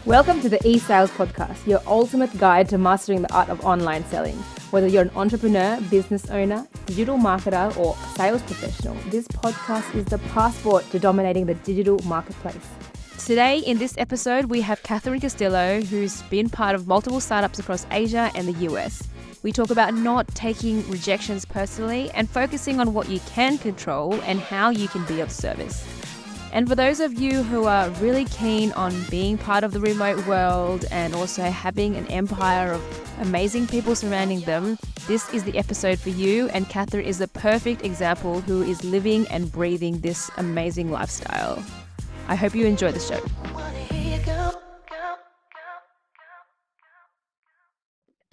Welcome to the eSales Podcast, your ultimate guide to mastering the art of online selling. Whether you're an entrepreneur, business owner, digital marketer, or sales professional, this podcast is the passport to dominating the digital marketplace. Today, in this episode, we have Castillo, who's been part of multiple startups across Asia and the US. We talk about not taking rejections personally and focusing on what you can control and how you can be of service. And for those of you who are really keen on being part of the remote world and also having an empire of amazing people surrounding them, this is the episode for you. And Catherine is the perfect example who is living and breathing this amazing lifestyle. I hope you enjoy the show.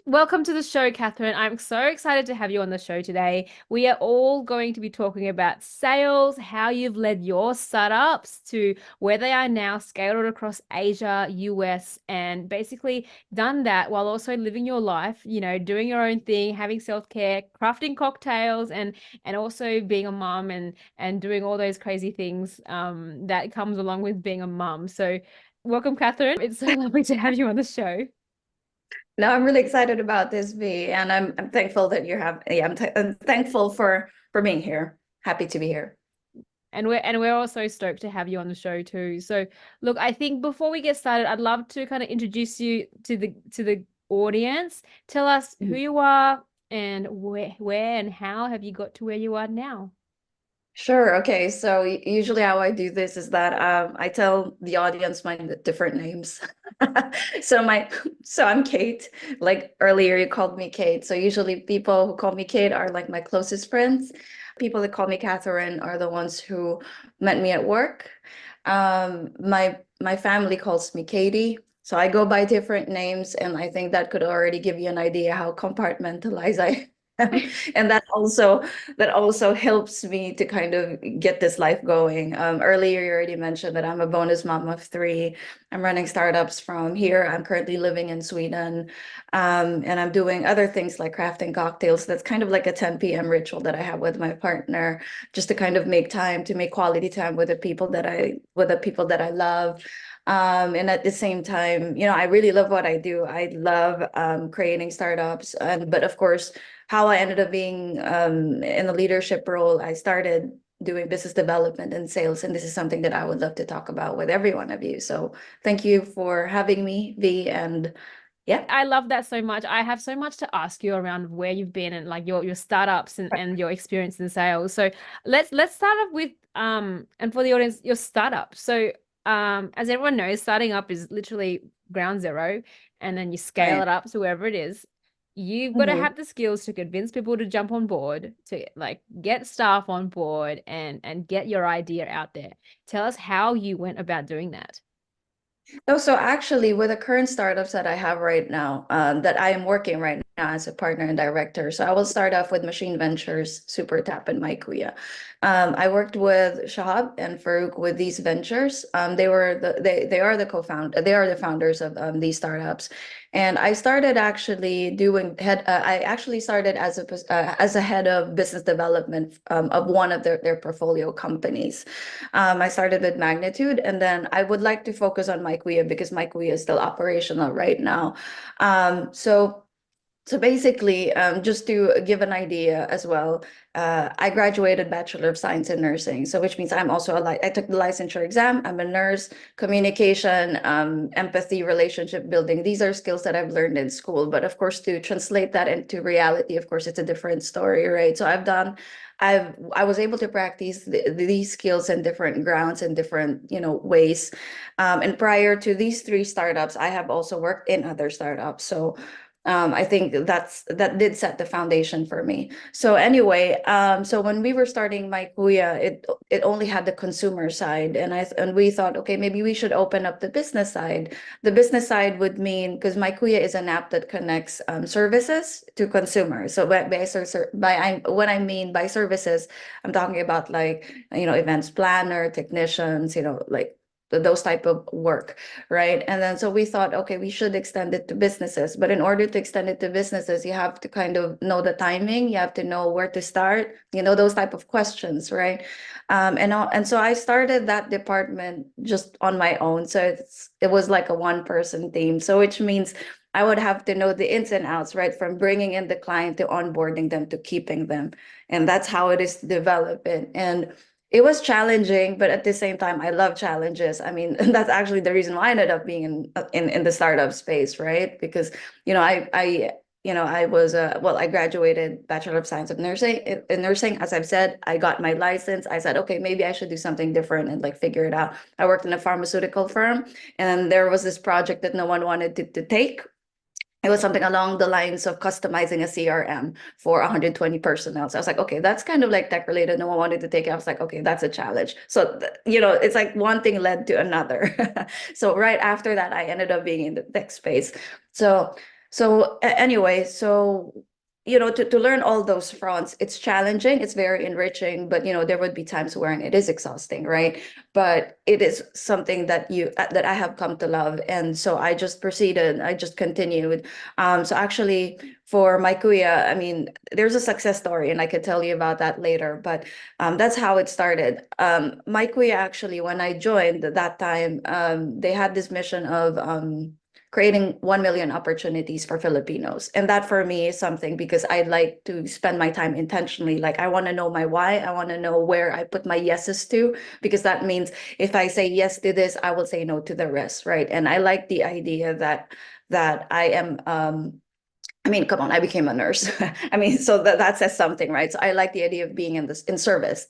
Welcome to the show, Catherine. I'm so excited to have you on the show today. We are all going to be talking about sales, how you've led your startups to where they are now, scaled across Asia, US, and basically done that while also living your life, doing your own thing, having self-care, crafting cocktails, and also being a mom and doing all those crazy things that comes along with being a mom. So welcome, Catherine. It's so lovely to have you on the show. No, I'm really excited about this, V, and I'm thankful that you have. Yeah, I'm thankful for being here. Happy to be here. And we're also stoked to have you on the show too. So look, I think before we get started, I'd love to kind of introduce you to the audience. Tell us who you are and where and how have you got to where you are now? Sure. Okay. So usually how I do this is that I tell the audience my different names. So I'm Kate. Like earlier, you called me Kate. So usually people who call me Kate are like my closest friends. People that call me Catherine are the ones who met me at work. My family calls me Katie. So I go by different names, and I think that could already give you an idea how compartmentalized I am. And that also helps me to kind of get this life going. Earlier, you already mentioned that I'm a bonus mom of three. I'm running startups from here. I'm currently living in Sweden, and I'm doing other things like crafting cocktails. That's kind of like a 10 p.m. ritual that I have with my partner, just to kind of make time to make quality time with the people that I love. And at the same time, I really love what I do. I love creating startups, but of course, how I ended up being in a leadership role, I started doing business development and sales, and this is something that I would love to talk about with every one of you. So thank you for having me, V, and yeah. I love that so much. I have so much to ask you around where you've been and like your startups and your experience in sales. So let's start off with and for the audience, your startup. So as everyone knows, starting up is literally ground zero, and then you scale Right. it up to wherever it is. You've got to Mhm. have the skills to convince people to jump on board, to like get staff on board and get your idea out there. Tell us how you went about doing that. No, so actually, with the current startups that I have right now, that I am working right now as a partner and director. So I will start off with Machine Ventures, Super Tap, and Maikuya. I worked with Shahab and Farouk with these ventures. They are the co-founder. They are the founders of these startups. And I started actually doing head. I actually started as a head of business development of one of their portfolio companies. I started with Magnitude, and then I would like to focus on MyQuia because MyQuia is still operational right now. So basically, just to give an idea as well, I graduated Bachelor of Science in Nursing, so which means I took the licensure exam. I'm a nurse. Communication, empathy, relationship building. These are skills that I've learned in school, but of course, to translate that into reality, of course, it's a different story, right? So I was able to practice these skills in different grounds and different, ways. And prior to these three startups, I have also worked in other startups. So I think that did set the foundation for me. So anyway, so when we were starting my Kuya, it only had the consumer side, and we thought, okay, maybe we should open up the business side. The business side would mean, because my Kuya is an app that connects services to consumers. So what I mean by services, I'm talking about like events planner, technicians, like those type of work, right? And then so we thought, okay, we should extend it to businesses. But in order to extend it to businesses, you have to kind of know the timing, you have to know where to start, those type of questions, right? And so I started that department just on my own. So it was like a one-person team. So which means I would have to know the ins and outs, right? From bringing in the client to onboarding them to keeping them. And that's how it is to develop it. And it was challenging, but at the same time, I love challenges. I mean, that's actually the reason why I ended up being in the startup space, right? Because I was I graduated Bachelor of Science of Nursing in nursing. As I've said, I got my license. I said, okay, maybe I should do something different and like figure it out. I worked in a pharmaceutical firm, and there was this project that no one wanted to take. It was something along the lines of customizing a CRM for 120 personnel. So I was like, okay, that's kind of like tech related. No one wanted to take it. I was like, okay, that's a challenge. So, it's like one thing led to another. So right after that, I ended up being in the tech space. Anyway, to learn all those fronts, it's challenging, it's very enriching, but there would be times where it is exhausting, right? But it is something that I have come to love. And so I just continued. So actually for my kuya, I mean, there's a success story and I could tell you about that later, but that's how it started. My kuya, actually, when I joined at that time, they had this mission of creating 1 million opportunities for Filipinos. And that for me is something, because I like to spend my time intentionally. Like, I want to know my why. I want to know where I put my yeses to, because that means if I say yes to this, I will say no to the rest, right? And I like the idea that I am I mean, come on, I became a nurse. I mean, so that says something, right? So I like the idea of being in the service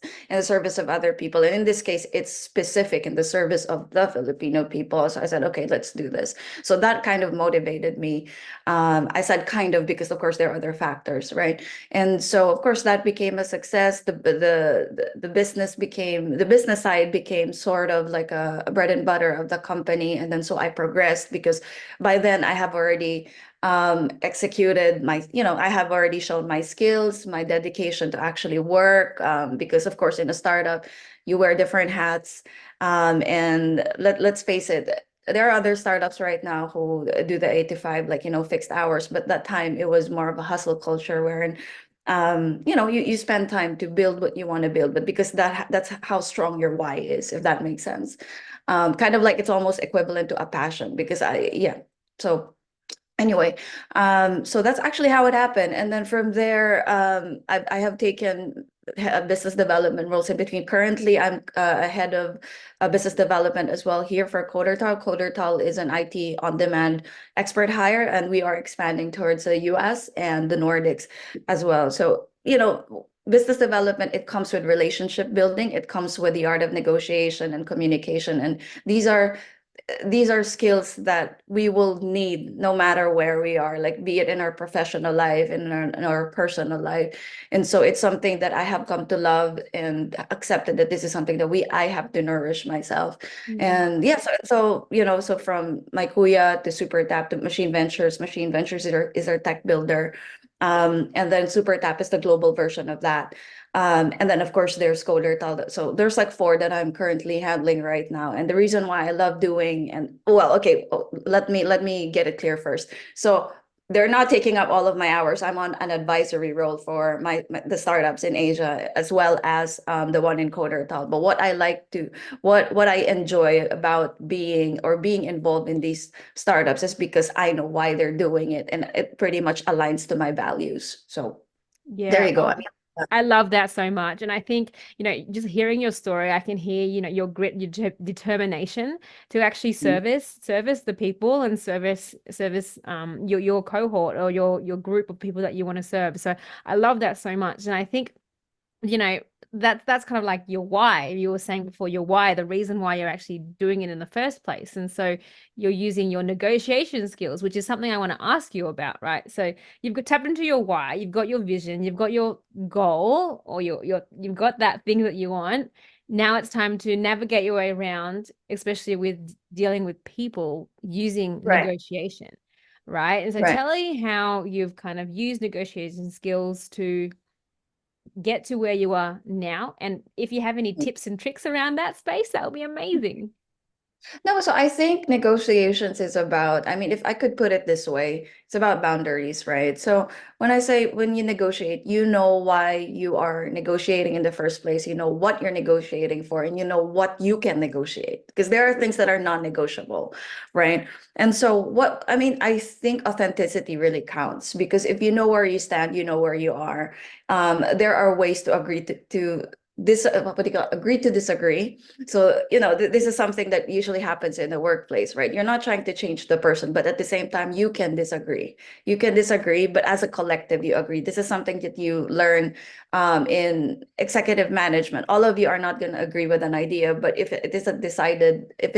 of other people. And in this case, it's specific in the service of the Filipino people. So I said, okay, let's do this. So that kind of motivated me. I said kind of, because of course there are other factors, right? And so of course that became a success. The business side became sort of like a bread and butter of the company. And then so I progressed, because by then I have already executed I have already shown my skills, my dedication to actually work, because of course in a startup you wear different hats, and let's face it, there are other startups right now who do the 8 to 5, like fixed hours, but that time it was more of a hustle culture, wherein you spend time to build what you want to build, but because that's how strong your why is, if that makes sense. Kind of like it's almost equivalent to a passion, because so anyway, so that's actually how it happened. And then from there, I have taken business development roles in between. Currently, I'm a head of business development as well here for Codertal. Codertal is an IT on-demand expert hire, and we are expanding towards the US and the Nordics as well. So, business development, it comes with relationship building. It comes with the art of negotiation and communication. And these are skills that we will need no matter where we are, like be it in our professional life, in our personal life. And so it's something that I have come to love and accepted, that this is something that I have to nourish myself. And yeah, so from my kuya to Super Tap to Machine Ventures is our tech builder. And then Super Tap is the global version of that. And then of course there's Codertal. So there's like 4 that I'm currently handling right now. And the reason why I love doing, and well, okay, let me get it clear first. So they're not taking up all of my hours. I'm on an advisory role for the startups in Asia, as well as the one in Codertal. But what I enjoy about being involved in these startups is because I know why they're doing it, and it pretty much aligns to my values. So there Yeah. you go. Oh, I love that so much. And I think, just hearing your story, I can hear, your grit, your determination to actually service the people and service your cohort, or your group of people that you want to serve. So I love that so much. And I think, you know that's kind of like your why. You were saying before, your why, the reason why you're actually doing it in the first place. And so you're using your negotiation skills, which is something I want to ask you about, right? So you've got tapped into your why, you've got your vision, you've got your goal, or you've got that thing that you want. Now it's time to navigate your way around, especially with dealing with people, using Right, negotiation, right? And so right. tell me how you've kind of used negotiation skills to get to where you are now. And if you have any tips and tricks around that space, that would be amazing. No, so I think negotiations is about, I mean, if I could put it this way, it's about boundaries, right? So when I say when you negotiate, you know why you are negotiating in the first place, you know what you're negotiating for, and you know what you can negotiate. Because there are things that are non-negotiable, right? And so what, I mean, I think authenticity really counts because if you know where you stand, you know where you are. There are ways to agree to this, what do you call, agree to disagree. So, this is something that usually happens in the workplace, right? You're not trying to change the person, but at the same time, you can disagree. You can disagree, but as a collective, you agree. This is something that you learn in executive management. All of you are not going to agree with an idea, but if it is a decided, if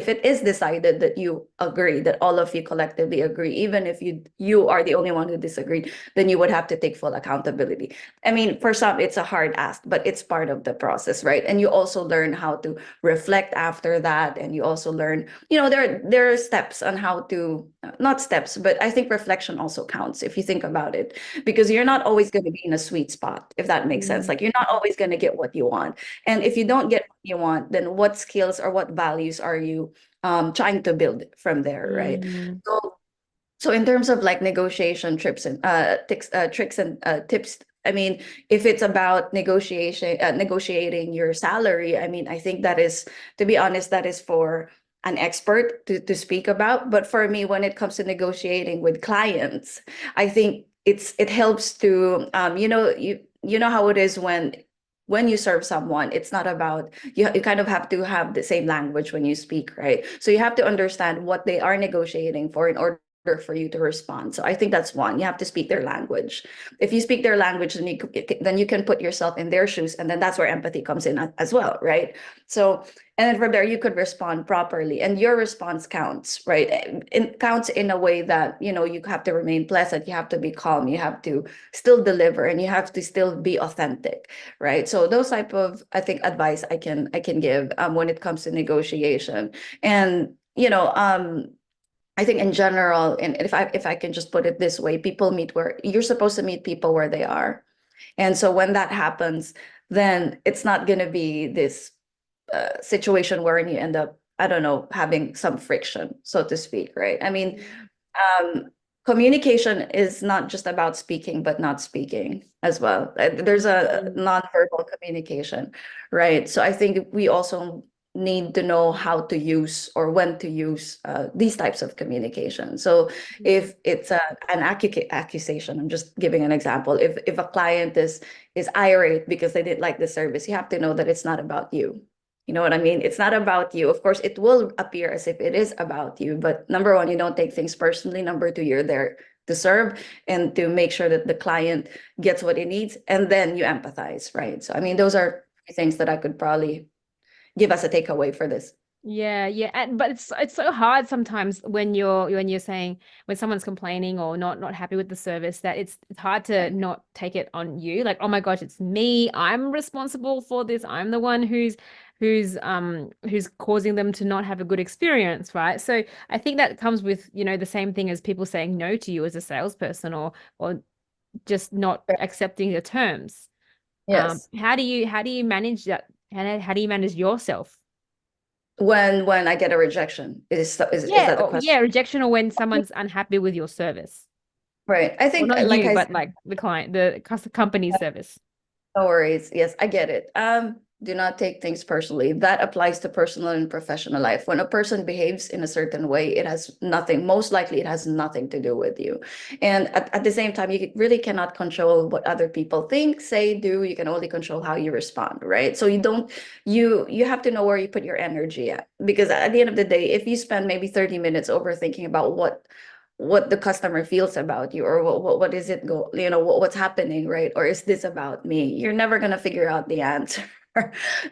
it is decided that you agree, that all of you collectively agree, even if you are the only one who disagreed, then you would have to take full accountability. I mean, for some, it's a hard ask, but it's part of the process, right? And you also learn how to reflect after that. And you also learn, there are steps on how to, not steps, but I think reflection also counts if you think about it, because you're not always going to be in a sweet spot, if that makes sense. Mm. Like, you're not always going to get what you want. And if you don't get what you want, then what skills or what values are you trying to build from there, right? Mm. So in terms of like negotiation trips and tricks and tips, I mean, if it's about negotiating your salary, I mean, I think that is, to be honest, that is for an expert to speak about. But for me, when it comes to negotiating with clients, I think it helps to you know how it is when you serve someone, it's not about, you kind of have to have the same language when you speak, right? So you have to understand what they are negotiating for in order for you to respond. So I think that's one. You have to speak their language. If you speak their language, then you can put yourself in their shoes, and then that's where empathy comes in as well, right? So, and then from there you could respond properly, and your response counts, right? It counts in a way that you have to remain pleasant, you have to be calm, you have to still deliver, and you have to still be authentic, right? So those type of, I think, advice I can give when it comes to negotiation. And I think in general, and if I can just put it this way, people meet where you're supposed to meet people where they are. And so when that happens, then it's not going to be this situation wherein you end up, I don't know, having some friction, so to speak, right? I mean, um, communication is not just about speaking, but not speaking as well. There's a Mm. nonverbal communication, right? So I think we also need to know how to use or when to use these types of communication. So if it's an accusation, I'm just giving an example. If a client is irate because they didn't like the service, you have to know that it's not about you. You know what I mean? It's not about you. Of course, it will appear as if it is about you, but number one, you don't take things personally. Number two, you're there to serve and to make sure that the client gets what it needs, and then you empathize, right? So, I mean, those are things that I could probably give us a takeaway for this. Yeah, yeah, but it's so hard sometimes when you're saying when someone's complaining or not happy with the service that it's hard to not take it on you. Like, oh my gosh, it's me. I'm responsible for this. I'm the one who's causing them to not have a good experience, right? So I think that comes with, the same thing as people saying no to you as a salesperson or just not accepting the terms. Yes. How do you manage that? How do you manage yourself? When I get a rejection, is Yeah, that the or yeah, question? rejection or when someone's unhappy with your service. Right. I Well, think, not like you, I but like the client, the company service. No worries. Yes, I get it. Do not take things personally. That applies to personal and professional life. When a person behaves in a certain way, it has nothing, most likely it has nothing to do with you. And at the same time, you really cannot control what other people think, say, do. You can only control how you respond, right? So you have to know where you put your energy at. Because at the end of the day, if you spend maybe 30 minutes overthinking about what the customer feels about you, or what is it what's happening, right? Or is this about me? You're never going to figure out the answer.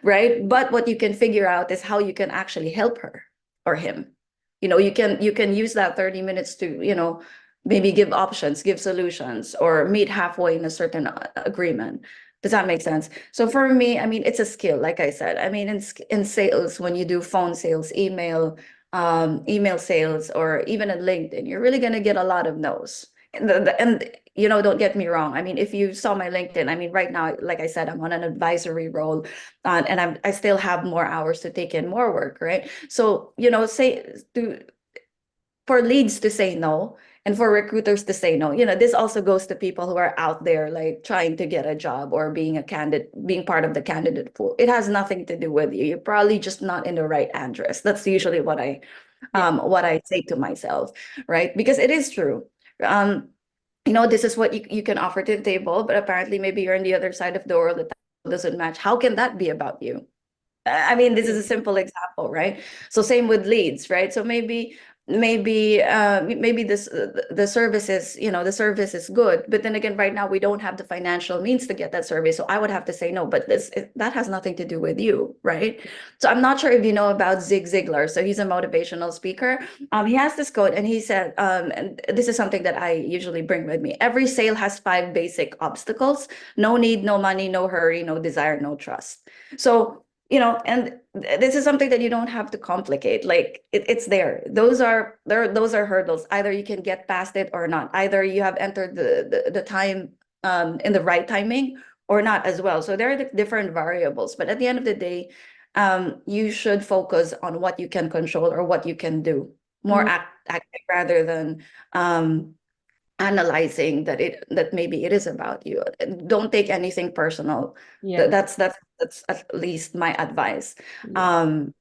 Right? But what you can figure out is how you can actually help her or him. You can use that 30 minutes to maybe give options, give solutions, or meet halfway in a certain agreement. Does that make sense? So for me, I mean, it's a skill, like I said. I mean, in sales, when you do phone sales, email sales, or even in LinkedIn, you're really going to get a lot of no's. and don't get me wrong. I mean, if you saw my LinkedIn, I mean, right now, like I said, I'm on an advisory role, and I still have more hours to take in more work, right? So, say to for leads to say no and for recruiters to say no. This also goes to people who are out there like trying to get a job or being a candidate, being part of the candidate pool. It has nothing to do with you. You're probably just not in the right address. That's usually Yeah. what I say to myself, right? Because it is true. Um, this is what you can offer to the table, but apparently maybe you're on the other side of the world that doesn't match. How can that be about you? I mean, this is a simple example, right? So same with leads, right? So maybe the service is, the service is good, but then again, right now we don't have the financial means to get that service. So I would have to say no, but that has nothing to do with you, right? So I'm not sure if you know about Zig Ziglar. So he's a motivational speaker. He has this quote, and he said, and this is something that I usually bring with me. Every sale has 5 basic obstacles: no need, no money, no hurry, no desire, no trust. So and this is something that you don't have to complicate. Like it's there. Those are hurdles. Either you can get past it or not. Either you have entered the time in the right timing or not as well. So there are the different variables. But at the end of the day, you should focus on what you can control or what you can do. More Mm, active rather than analyzing that maybe it is about you. Don't take anything personal. yeah. That's at least my advice. Yeah. um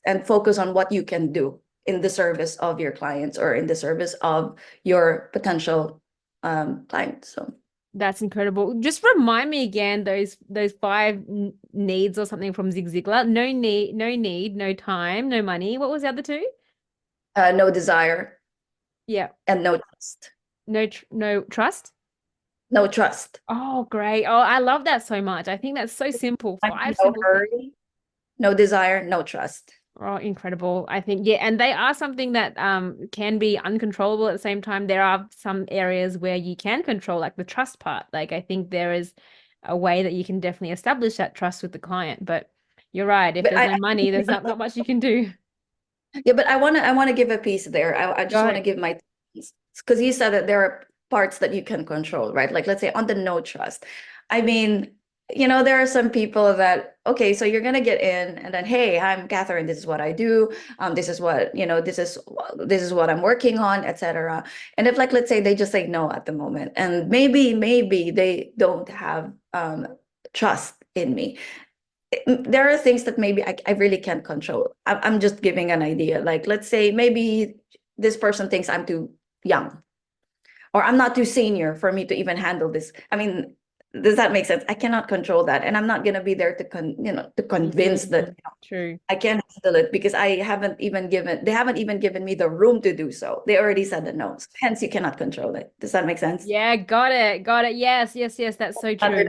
and focus on what you can do in the service of your clients or in the service of your potential clients. So That's incredible. Just remind me again those five needs or something from Zig Ziglar. No time, no money. What was the other two? no desire Yeah. and no trust. No trust. No trust. Oh, great. Oh, I love that so much. I think that's so simple. Five No simple things. hurry, no desire, no trust. Oh, incredible. I think, yeah, and they are something that can be uncontrollable at the same time. There are some areas where you can control, like the trust part. Like I think there is a way that you can definitely establish that trust with the client. But you're right, if But there's I no money, there's not much you can do. Yeah, but I want to give a piece there. I Go just want to ahead. give my, because you said that there are parts that you can control, right? Like let's say on the no trust. I mean, there are some people that, okay, so you're gonna get in and then, hey, I'm Catherine, this is what I do. This is what, this is what I'm working on, etc. And if like let's say they just say no at the moment, and maybe they don't have trust in me. There are things that maybe I really can't control. I'm just giving an idea. Like, let's say maybe this person thinks I'm too young or I'm not too senior for me to even handle this. I mean, does that make sense? I cannot control that. And I'm not going to be there to convince that True. I can handle it because they haven't even given me the room to do so. They already said the no. So hence, you cannot control it. Does that make sense? Yeah, got it. Got it. Yes. That's so true.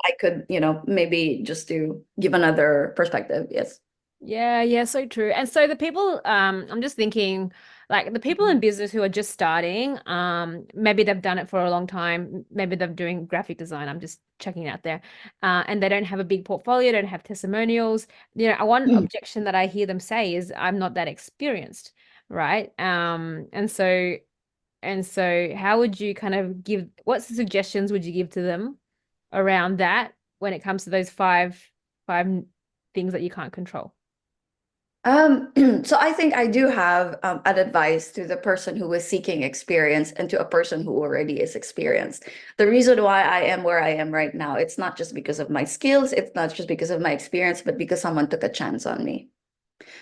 I could, maybe just to give another perspective. Yes. Yeah, so true. And so the people, I'm just thinking, like the people in business who are just starting, maybe they've done it for a long time, maybe they're doing graphic design. I'm just checking out there, and they don't have a big portfolio, don't have testimonials. One objection that I hear them say is, "I'm not that experienced," right? And so, how would you kind of what suggestions would you give to them around that when it comes to those five things that you can't control? So I think I do have an advice to the person who is seeking experience and to a person who already is experienced. The reason why I am where I am right now, it's not just because of my skills, it's not just because of my experience, but because someone took a chance on me.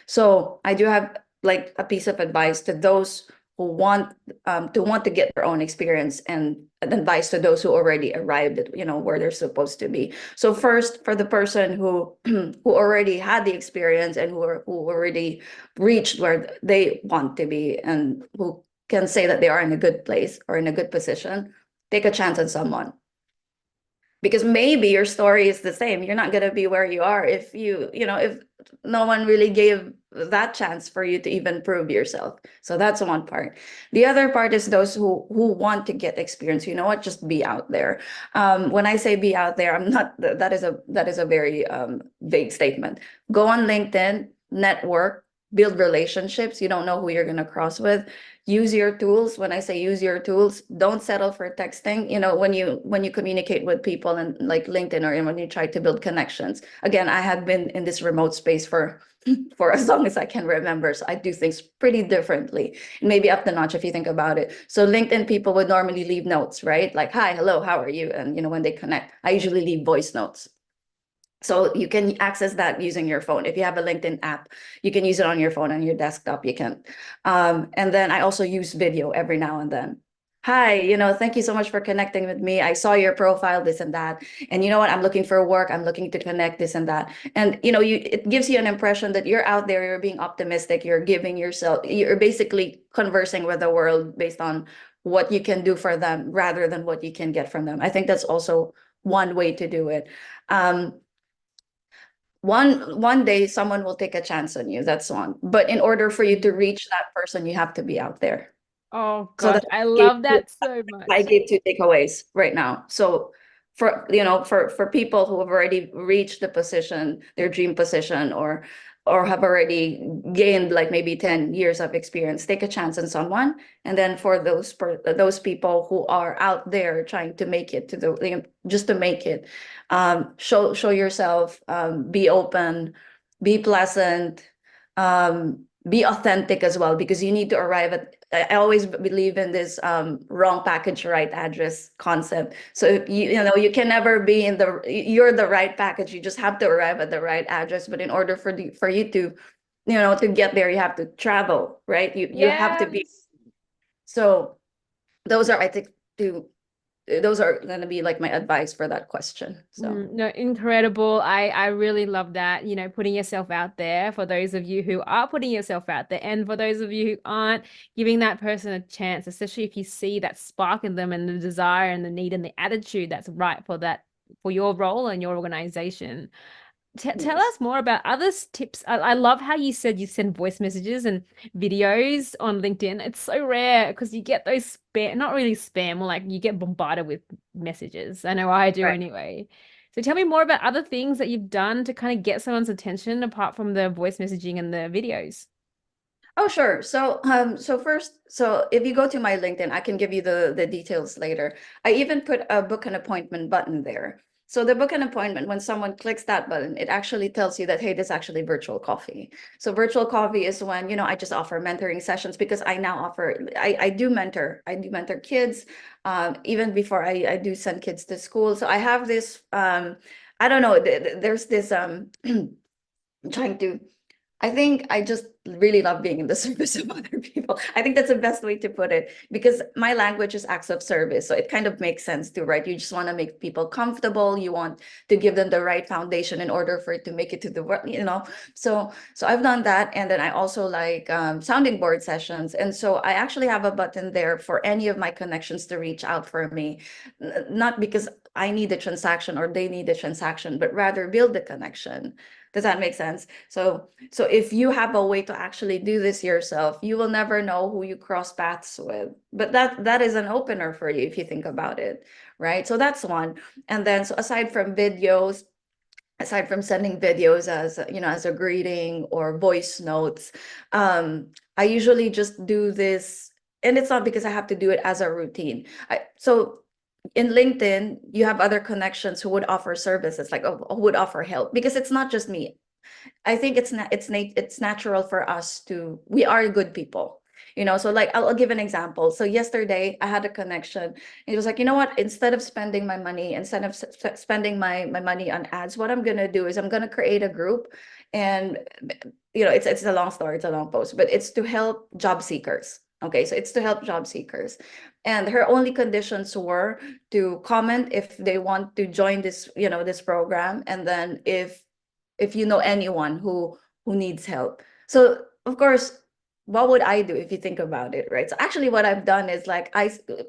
So I do have like a piece of advice to those who want to get their own experience, and advice to those who already arrived at where they're supposed to be. So first, for the person who who already had the experience and who already reached where they want to be and who can say that they are in a good place or in a good position, take a chance on someone, because maybe your story is the same. You're not going to be where you are if if no one really gave that chance for you to even prove yourself. So that's one part. The other part is those who want to get experience. You know what? Just be out there. When I say be out there, I'm not, that is a very vague statement. Go on LinkedIn, network, build relationships. You don't know who you're going to cross with. Use your tools. When I say use your tools, don't settle for texting. When you communicate with people and like LinkedIn, or when you try to build connections. Again, I had been in this remote space for for as long as I can remember. So I do things pretty differently, and maybe up the notch if you think about it. So LinkedIn people would normally leave notes, right? Like, hi, hello, how are you? And when they connect, I usually leave voice notes. So you can access that using your phone. If you have a LinkedIn app, you can use it on your phone, on your desktop, you can. And then I also use video every now and then. Hi, thank you so much for connecting with me. I saw your profile, this and that. And you know what? I'm looking for work. I'm looking to connect, this and that. And it gives you an impression that you're out there, you're being optimistic, you're basically conversing with the world based on what you can do for them rather than what you can get from them. I think that's also one way to do it. Um, one day someone will take a chance on you, that's one, but in order for you to reach that person, you have to be out there. Oh So gosh, I love that so I much. gave two takeaways right now. So for people who have already reached the position, their dream position, or have already gained like maybe 10 years of experience, take a chance on someone. And then for those people who are out there trying to make it to just to make it, show yourself, be open, be pleasant, be authentic as well, because you need to arrive at, I always believe in this wrong package, right address concept. So you can never be you're the right package. You just have to arrive at the right address. But in order for you to to get there, you have to travel, right? You have to be. Yes. So those are, I think, two those are going to be like my advice for that question. So No, incredible. I really love that, putting yourself out there for those of you who are putting yourself out there, and for those of you who aren't, giving that person a chance, especially if you see that spark in them and the desire and the need and the attitude that's right for your role and your organization. Tell yes. us more about other tips. I love how you said you send voice messages and videos on LinkedIn. It's so rare because you get those spam, not really spam, more like you get bombarded with messages. I know I do Right. anyway. So tell me more about other things that you've done to kind of get someone's attention apart from the voice messaging and the videos. Oh, sure. So if you go to my LinkedIn, I can give you the details later. I even put a book an appointment button there. So the book an appointment, when someone clicks that button, it actually tells you that, hey, this is actually virtual coffee. So virtual coffee is when, I just offer mentoring sessions, because I now offer, I do mentor. I do mentor kids, even before I do send kids to school. So I have this, I don't know, there's this, I'm trying to, I think I just really love being in the service of other people. I think that's the best way to put it, because my language is acts of service. So it kind of makes sense too, right? You just want to make people comfortable. You want to give them the right foundation in order for it to make it to the world. So I've done that. And then I also like sounding board sessions. And so I actually have a button there for any of my connections to reach out for me, not because I need a transaction or they need a transaction, but rather build the connection. Does that make sense? So if you have a way to actually do this yourself, you will never know who you cross paths with. But that is an opener for you if you think about it, right? So that's one. And then, so aside from sending videos as a greeting or voice notes, I usually just do this, and it's not because I have to do it as a routine. So in LinkedIn, you have other connections who would offer services, like who would offer help, because it's not just me. I think it's natural for us to, we are good people. So like I'll give an example. So yesterday I had a connection. It was like, you know what? Instead of spending my money, instead of spending my money on ads, what I'm gonna do is I'm gonna create a group, and it's a long story, it's a long post, but it's to help job seekers. Okay, so it's to help job seekers. And her only conditions were to comment if they want to join this program, and then if you know anyone who needs help. So of course, what would I do if you think about it, right? So actually what I've done is like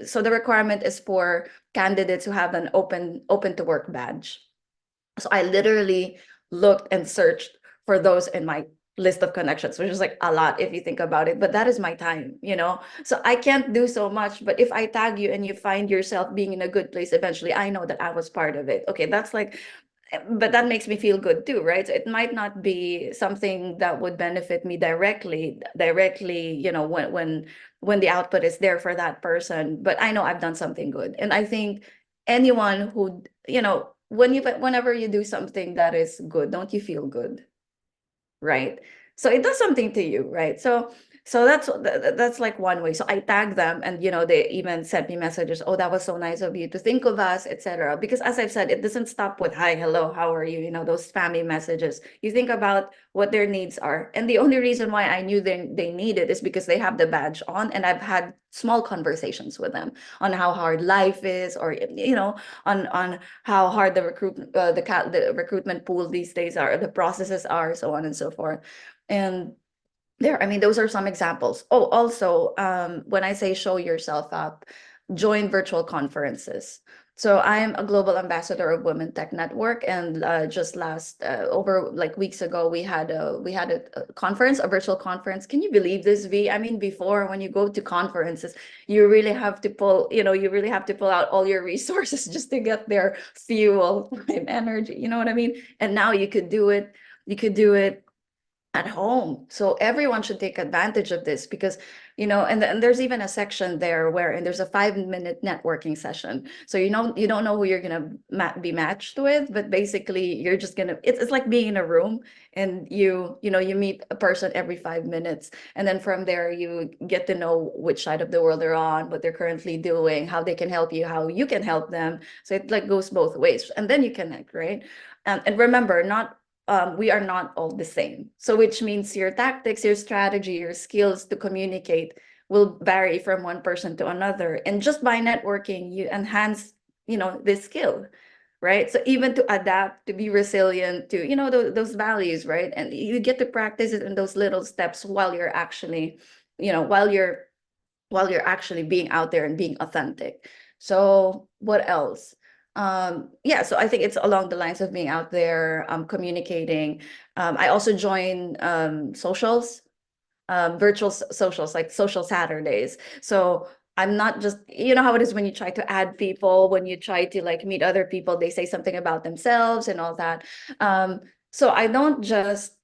so the requirement is for candidates who have an open to work badge. So I literally looked and searched for those in my list of connections, which is like a lot if you think about it, but that is my time. So I can't do so much, but if I tag you and you find yourself being in a good place, eventually I know that I was part of it. Okay, that's like, but that makes me feel good too, right? So it might not be something that would benefit me directly, when the output is there for that person, but I know I've done something good. And I think anyone who, whenever you do something that is good, don't you feel good? Right? So it does something to you, right? So that's like one way. So I tag them, and they even sent me messages, oh, that was so nice of you to think of us, etc. Because as I've said, it doesn't stop with hi, hello, how are you, those spammy messages. You think about what their needs are, and the only reason why I knew they need it is because they have the badge on, and I've had small conversations with them on how hard life is, or on how hard the recruitment pool these days are, the processes are, so on and so forth. And I mean, those are some examples. Oh, also, when I say show yourself up, join virtual conferences. So I am a global ambassador of Women Tech Network, and just last over like weeks ago, we had a conference, a virtual conference. Can you believe this, V? I mean, before, when you go to conferences, you really have to pull out all your resources just to get their fuel, time, energy. You know what I mean? And now you could do it. You could do it at home. So everyone should take advantage of this, because, and there's even a section there where, and there's a 5-minute networking session. So you don't know who you're gonna be matched with, but basically you're just gonna, it's like being in a room, and you meet a person every 5 minutes, and then from there you get to know which side of the world they're on, what they're currently doing, how they can help you, how you can help them. So it like goes both ways, and then you connect, right? And remember, not we are not all the same. So which means your tactics, your strategy, your skills to communicate will vary from one person to another. And just by networking, you enhance, this skill, right? So even to adapt, to be resilient, to, those values, right? And you get to practice it in those little steps while you're actually, while you're actually being out there and being authentic. So what else? Yeah, so I think it's along the lines of being out there, communicating. I also join socials, virtual socials, like social Saturdays. So I'm not just, you know how it is when you try to add people, when you try to like meet other people, they say something about themselves and all that. So I don't just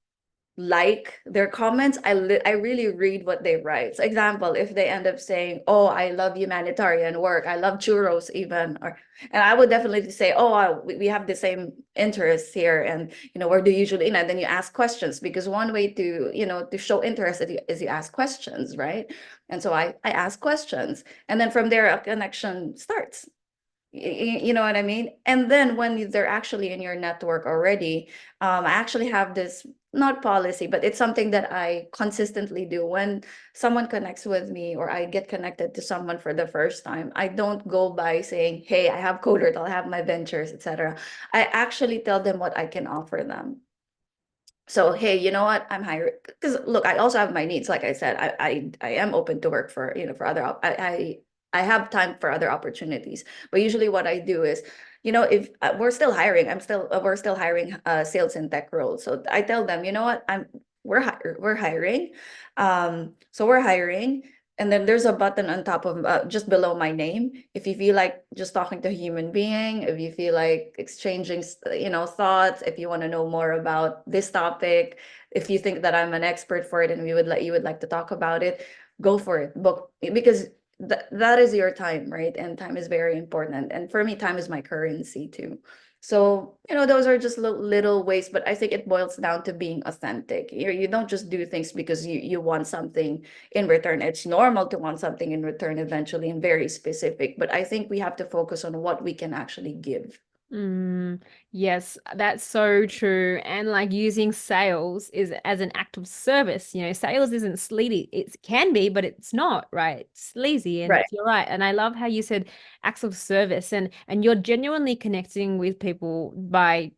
like their comments. I really read what they write. So example, if they end up saying, oh, I love humanitarian work, I love churros even, and I would definitely say, oh, we have the same interests here, and where do you usually, then you ask questions, because one way to, to show interest is you ask questions, right? And so I ask questions, and then from there a connection starts. You know what I mean? And then when they're actually in your network already, I actually have this, not policy, but it's something that I consistently do. When someone connects with me, or I get connected to someone for the first time, I don't go by saying, hey, I have Codert, I'll have my ventures, etc. I actually tell them what I can offer them. So, hey, you know what? I'm hiring, because look, I also have my needs. Like I said, I am open to work for, for other I have time for other opportunities. But usually what I do is, if we're still hiring, we're still hiring sales and tech roles. So I tell them, you know what? We're hiring. So we're hiring. And then there's a button on top of, just below my name. If you feel like just talking to a human being, if you feel like exchanging, thoughts, if you want to know more about this topic, if you think that I'm an expert for it, and you would like to talk about it, go for it. Book, because that is your time, right? And time is very important. And for me, time is my currency too. So, those are just little ways, but I think it boils down to being authentic. You don't just do things because you want something in return. It's normal to want something in return eventually, and very specific, but I think we have to focus on what we can actually give. Yes, that's so true. And like using sales is as an act of service. Sales isn't sleazy. It can be, but it's not, right? It's sleazy, and Right. you're right. And I love how you said acts of service, and you're genuinely connecting with people by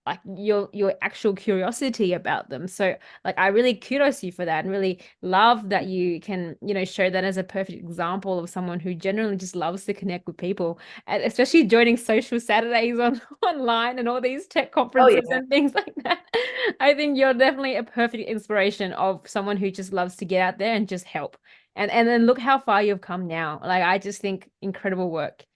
like your actual curiosity about them. So like I really kudos you for that, and really love that you can, show that as a perfect example of someone who generally just loves to connect with people, and especially joining social Saturdays on online and all these tech Oh conferences yeah. and things like that. I think you're definitely a perfect inspiration of someone who just loves to get out there and just help. And then look how far you've come now. Like I just think incredible work.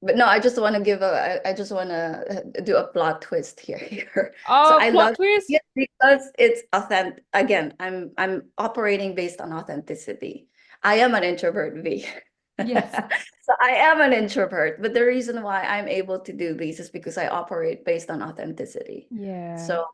But no, I just want to do a plot twist here. So Oh, I plot love twist. it because it's authentic. Again, I'm operating based on authenticity. I am an introvert, V. Yes. So I am an introvert, but the reason why I'm able to do these is because I operate based on authenticity. Yeah. So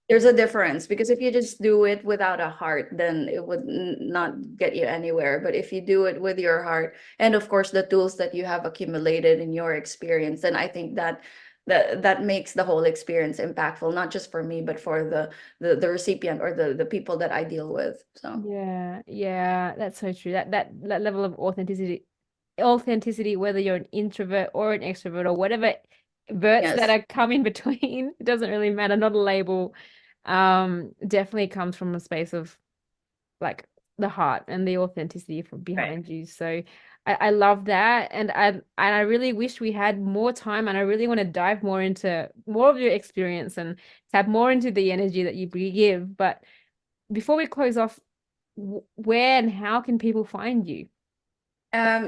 there's a difference, because if you just do it without a heart, then it would not get you anywhere. But if you do it with your heart, and of course the tools that you have accumulated in your experience, then I think that that makes the whole experience impactful, not just for me, but for the recipient, or the people that I deal with. So Yeah, yeah, that's so true. That level of authenticity, whether you're an introvert or an extrovert or whatever verts that yes, are come in between, it doesn't really matter, not a label. Definitely comes from a space of like the heart and the authenticity from right. behind you. So I love that. And I really wish we had more time, and I really want to dive more into more of your experience and tap more into the energy that you give. But before we close off, where and how can people find you?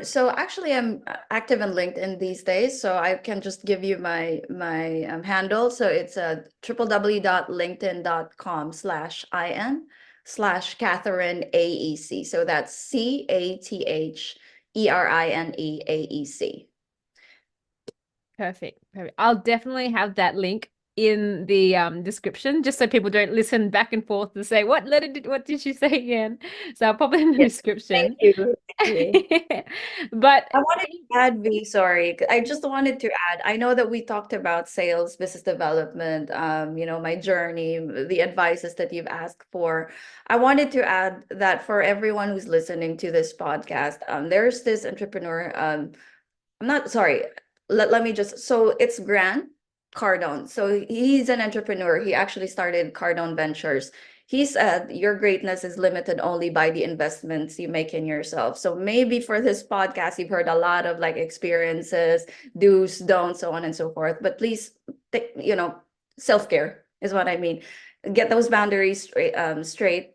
So actually I'm active in LinkedIn these days, so I can just give you my handle. So it's www.linkedin.com/in/Catherine AEC. So that's CATHERINE AEC. Perfect. Perfect. I'll definitely have that link in the description, just so people don't listen back and forth to say what did she say again. So I'll pop it in the Yes, thank description. you. Thank you. But I wanted to add, V, sorry. I just wanted to add, I know that we talked about sales, business development, my journey, the advices that you've asked for. I wanted to add that for everyone who's listening to this podcast, there's this entrepreneur, I'm not sorry. Let me just, so it's Grant Cardone. So he's an entrepreneur. He actually started Cardone Ventures. He said your greatness is limited only by the investments you make in yourself. So maybe for this podcast, you've heard a lot of like experiences, do's, don'ts, so on and so forth. But please, self-care is what I mean. Get those boundaries straight,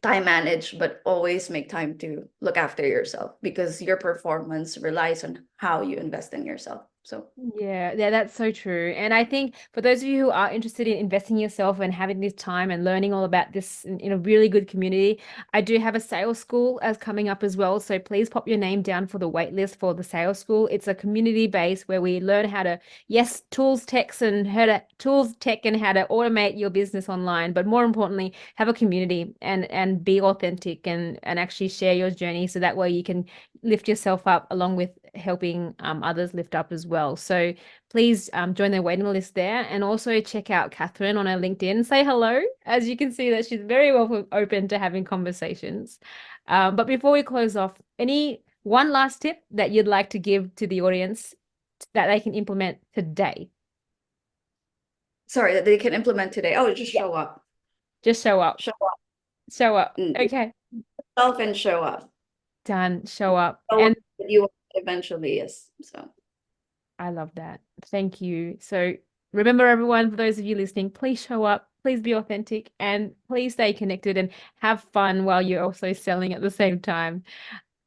time manage, but always make time to look after yourself, because your performance relies on how you invest in yourself. So yeah, yeah, that's so true. And I think for those of you who are interested in investing in yourself and having this time and learning all about this in a really good community, I do have a sales school as coming up as well. So please pop your name down for the wait list for the sales school. It's a community base where we learn how to, yes, tools, tech, and how to automate your business online, but more importantly, have a community and be authentic and actually share your journey, so that way you can lift yourself up along with helping others lift up as well. So please join the waiting list there, and also check out Catherine on her LinkedIn. Say hello, as you can see that she's very well open to having conversations. But before we close off, any one last tip that you'd like to give to the audience that they can implement today? sorry, that they can implement today. Oh, just Yeah. show up. Just show up. Show up. Show up. Be Okay. yourself and show up. Done. Show up. Show up And that you eventually is. So I love that. Thank you. So remember, everyone, for those of you listening, please show up, please be authentic, and please stay connected and have fun while you're also selling at the same time.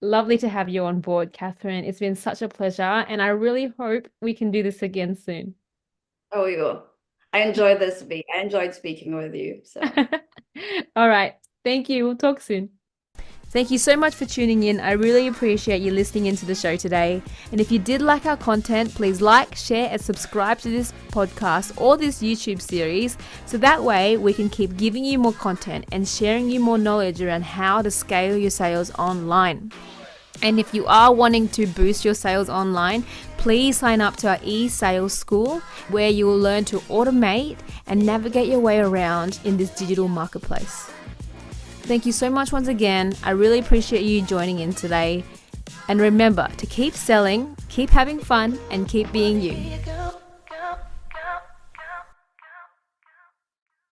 Lovely to have you on board, Catherine. It's been such a pleasure, and I really hope we can do this again soon. oh, we will. I enjoyed this week. I enjoyed speaking with you. So All right. Thank you. We'll talk soon. Thank you so much for tuning in. I really appreciate you listening into the show today. And if you did like our content, please like, share, and subscribe to this podcast or this YouTube series, so that way we can keep giving you more content and sharing you more knowledge around how to scale your sales online. And if you are wanting to boost your sales online, please sign up to our e-sales school, where you will learn to automate and navigate your way around in this digital marketplace. Thank you so much once again. I really appreciate you joining in today. And remember to keep selling, keep having fun, and keep being you.